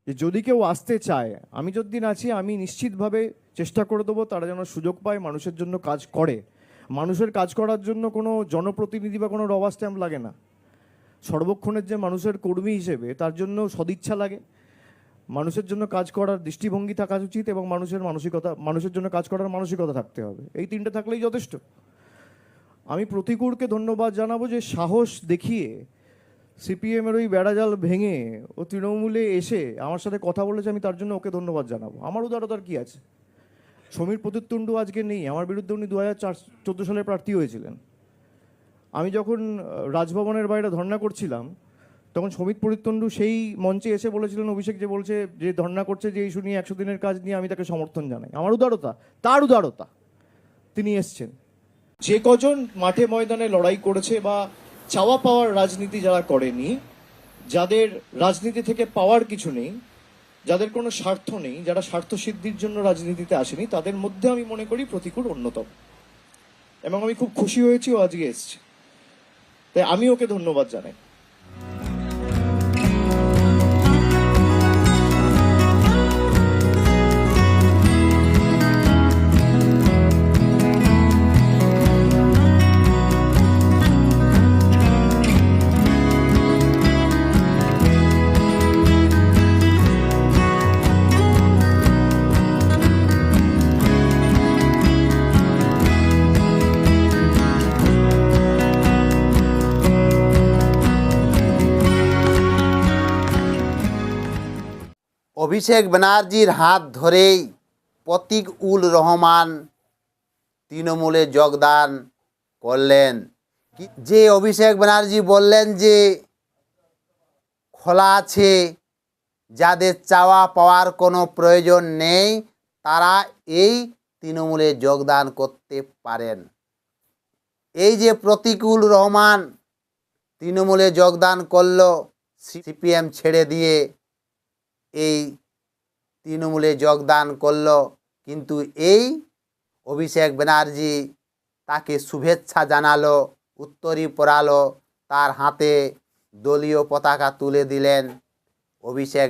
যে যদি কেউ আসতে চায়, আমি যতদিন আছি আমি নিশ্চিতভাবে চেষ্টা করে দেবো তারা যেন সুযোগ পায়, মানুষের জন্য কাজ করে। মানুষের কাজ করার জন্য কোনো জনপ্রতিনিধি বা কোনো রবার স্ট্যাম্প লাগে না। সর্বক্ষণের যে মানুষের কর্মী হিসেবে তার জন্য সদিচ্ছা লাগে, মানুষের জন্য কাজ করার দৃষ্টিভঙ্গি থাকা উচিত, এবং মানুষের জন্য কাজ করার মানসিকতা থাকতে হবে। এই তিনটে থাকলেই যথেষ্ট। আমি প্রতিকূলকে ধন্যবাদ জানাবো যে সাহস দেখিয়ে সিপিএমের ওই বেড়াজাল ভেঙে ও তৃণমূলে এসে আমার সাথে কথা বলেছে, আমি তার জন্য ওকে ধন্যবাদ জানাবো। আমার উদারতার কি আছে? সমীর প্রতিতুণ্ডু আজকে নেই, আমার বিরুদ্ধে উনি 2014 সালে প্রার্থী হয়েছিলেন। আমি যখন রাজভবনের বাইরে ধর্ণা করছিলাম, তখন সমীর প্রতিতুণ্ডু সেই মঞ্চে এসে বলেছিলেন অভিষেক যে বলছে যে ধর্ণা করছে যে ইস্যু নিয়ে 100 দিনের কাজ নিয়ে, আমি তাকে সমর্থন জানাই। আমার উদারতা, তার উদারতা, তিনি এসছেন। যে কজন মাঠে ময়দানে লড়াই করেছে বা চাওয়া পাওয়ার রাজনীতি যারা করেনি, যাদের রাজনীতি থেকে পাওয়ার কিছু নেই, যাদের কোনো স্বার্থ নেই, যারা স্বার্থ সিদ্ধির জন্য রাজনীতিতে আসেনি, তাদের মধ্যে আমি মনে করি প্রতিকূল অন্যতম। এবং আমি খুব খুশি হয়েছি ও আজকে এসছে, তাই আমি ওকে ধন্যবাদ জানাই। অভিষেক ব্যানার্জির হাত ধরেই প্রতীক-উল রহমান তৃণমূলে যোগদান করলেন। যে অভিষেক ব্যানার্জি বললেন যে খোলা আছে, যাদের চাওয়া পাওয়ার কোনো প্রয়োজন নেই তারা এই তৃণমূলে যোগদান করতে পারেন। এই যে প্রতীক-উল রহমান তৃণমূলে যোগদান করল, সিপিএম ছেড়ে দিয়ে এই তৃণমূলে যোগদান করল, কিন্তু এই অভিষেক ব্যানার্জি তাকে শুভেচ্ছা জানালো, উত্তরী পরালো, তার হাতে দলীয় পতাকা তুলে দিলেন অভিষেক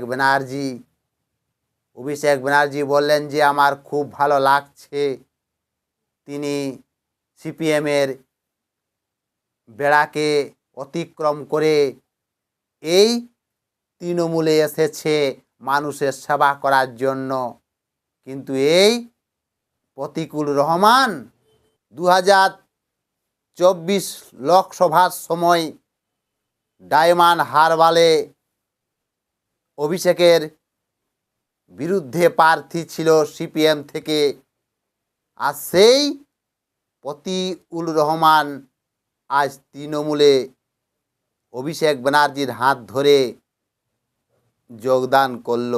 ব্যানার্জি বললেন যে আমার খুব ভালো লাগছে। তিনি সিপিএমের বেড়াকে অতিক্রম করে এই তৃণমূলে এসেছে মানুষের সেবা করার জন্য। কিন্তু এই প্রতীক-উল রহমান 2024 লোকসভার সময় ডায়মন্ড হারবারে অভিষেকের বিরুদ্ধে প্রার্থী ছিল সিপিএম থেকে, আর সেই প্রতীক-উল রহমান আজ তৃণমূলে অভিষেক ব্যানার্জির হাত ধরে যোগদান করল।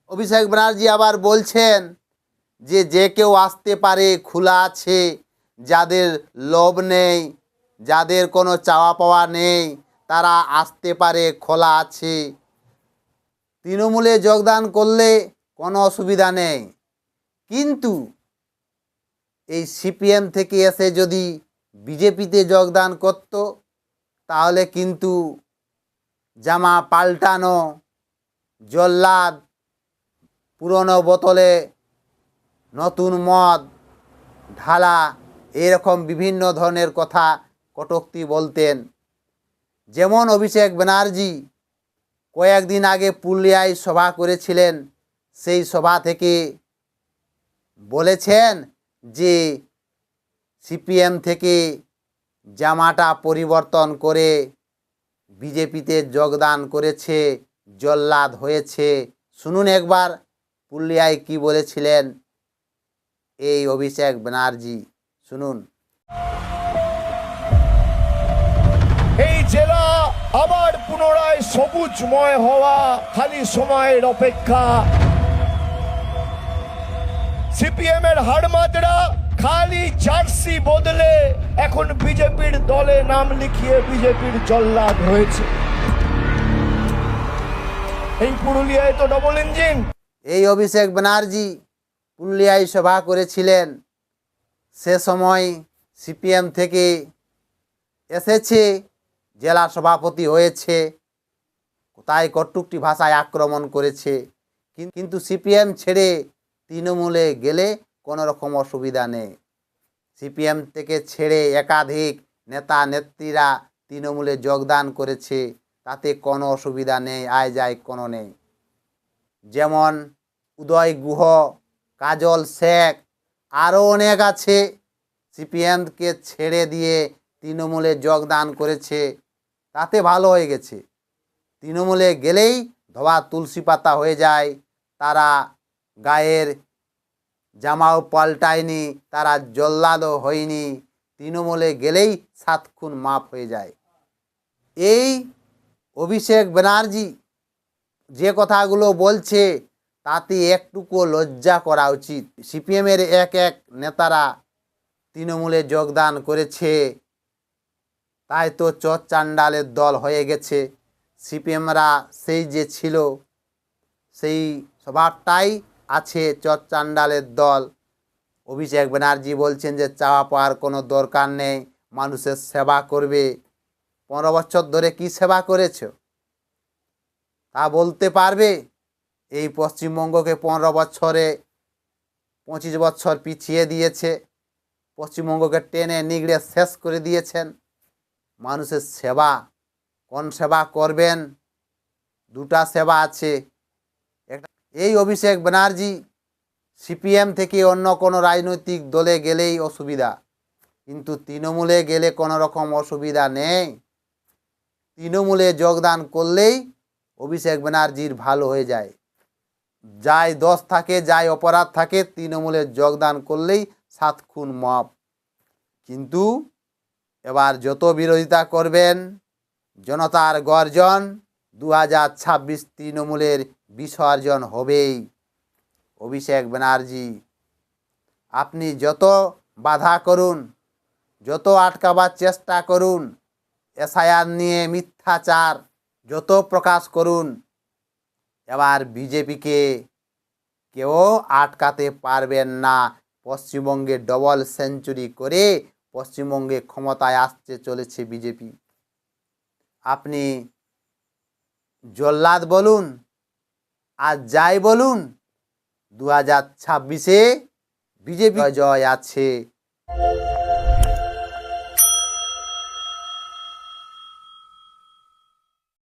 অভিষেক ব্যানার্জি আবার বলছেন যে যে কেউ আসতে পারে, খোলা আছে, যাদের লোভ নেই, যাদের কোনো চাওয়া পাওয়া নেই তারা আসতে পারে, খোলা আছে। তৃণমূলে যোগদান করলে কোনো অসুবিধা নেই, কিন্তু এই সিপিএম থেকে এসে যদি বিজেপিতে যোগদান করত তাহলে কিন্তু জামা পাল্টানো, জল্লাদ, পুরনো বোতলে নতুন মদ ঢালা, এরকম বিভিন্ন ধরনের কথা কটূক্তি বলতেন। যেমন অভিষেক ব্যানার্জি কয়েকদিন আগে পুরুলিয়ায় সভা করেছিলেন, সেই সভা থেকে বলেছেন যে সিপিএম থেকে জামাটা পরিবর্তন করে বিজেপিতে যোগদান করেছে, জল্লাদ হয়েছে। শুনুন একবার পুরুলিয়ায় কি বলেছিলেন এই অভিষেক ব্যানার্জি, শুনুন। এই জেলা আবার পুনরায় সবুজময় হওয়া খালি সময়ের অপেক্ষা। সিপিএম এর হাড়মাদরা খালি জার্সি বদলে এখন বিজেপির দলে নাম লিখিয়ে বিজেপির জল্লাদ হয়েছে। এই পুরুলিয়ায় তো ডবল ইঞ্জিন। এই অভিষেক ব্যানার্জি পুরুলিয়ায় সভা করেছিলেন, সে সময় সিপিএম থেকে এসেছে, জেলা সভাপতি হয়েছে, তাই কটূক্তি ভাষায় আক্রমণ করেছে। কিন্তু সিপিএম ছেড়ে তৃণমূলে গেলে কোনো রকম অসুবিধা নেই। সিপিএম থেকে ছেড়ে একাধিক নেতা নেত্রীরা তৃণমূলে যোগদান করেছে, তাতে কোনো অসুবিধা নেই, আয় যায় কোনো নেই। যেমন উদয় গুহ, কাজল শেখ, আরও অনেক আছে সিপিএমকে ছেড়ে দিয়ে তৃণমূলে যোগদান করেছে, তাতে ভালো হয়ে গেছে। তৃণমূলে গেলেই ধোয়া তুলসী পাতা হয়ে যায়, তারা গায়ের জামাও পাল্টায়নি, তারা জল্লাদও হয়নি, তৃণমূলে গেলেই 7 খুন মাফ হয়ে যায়। এই অভিষেক ব্যানার্জি যে কথাগুলো বলছে তাতে একটুকু লজ্জা করা উচিত। সিপিএমের এক এক নেতারা তৃণমূলে যোগদান করেছে, তাই তো চোর চাণ্ডালের দল হয়ে গেছে। সিপিএমরা সেই যে ছিল সেই স্বভাবটাই আছে, চোর চাণ্ডালের দল। অভিষেক ব্যানার্জি বলছেন যে চাওয়া পাওয়ার কোনো দরকার নেই, মানুষের সেবা করবে। 15 বছর ধরে কি সেবা করেছ তা বলতে পারবে? এই পশ্চিমবঙ্গকে 15 বছরে 25 বছর পিছিয়ে দিয়েছে, পশ্চিমবঙ্গকে টেনে নিগড়ে শেষ করে দিয়েছেন। মানুষের সেবা, কোন সেবা করবেন? দুটা সেবা আছে। এই অভিষেক ব্যানার্জি সিপিএম থেকে অন্য কোনো রাজনৈতিক দলে গেলেই অসুবিধা, কিন্তু তৃণমূলে গেলে কোনো রকম অসুবিধা নেই। তৃণমূলে যোগদান করলেই অভিষেক ব্যানার্জির ভালো হয়ে যায়। যাই দোষ থাকে, যাই অপরাধ থাকে, তৃণমূলে যোগদান করলেই 7 খুন মাফ। কিন্তু এবার যত বিরোধিতা করবেন, জনতার গর্জন, 2026 তৃণমূলের বিসর্জন হবেই। অভিষেক ব্যানার্জি আপনি যত বাধা করুন, যত আটকাবার চেষ্টা করুন, এসআইআর নিয়ে মিথ্যাচার যত প্রকাশ করুন, এবার বিজেপিকে কেউ আটকাতে পারবেন না। পশ্চিমবঙ্গে ডবল সেঞ্চুরি করে পশ্চিমবঙ্গে ক্ষমতায় আসতে চলেছে বিজেপি। আপনি জল্লাদ বলুন আর যাই বলুন, 2026-এ বিজেপি জয় আছে।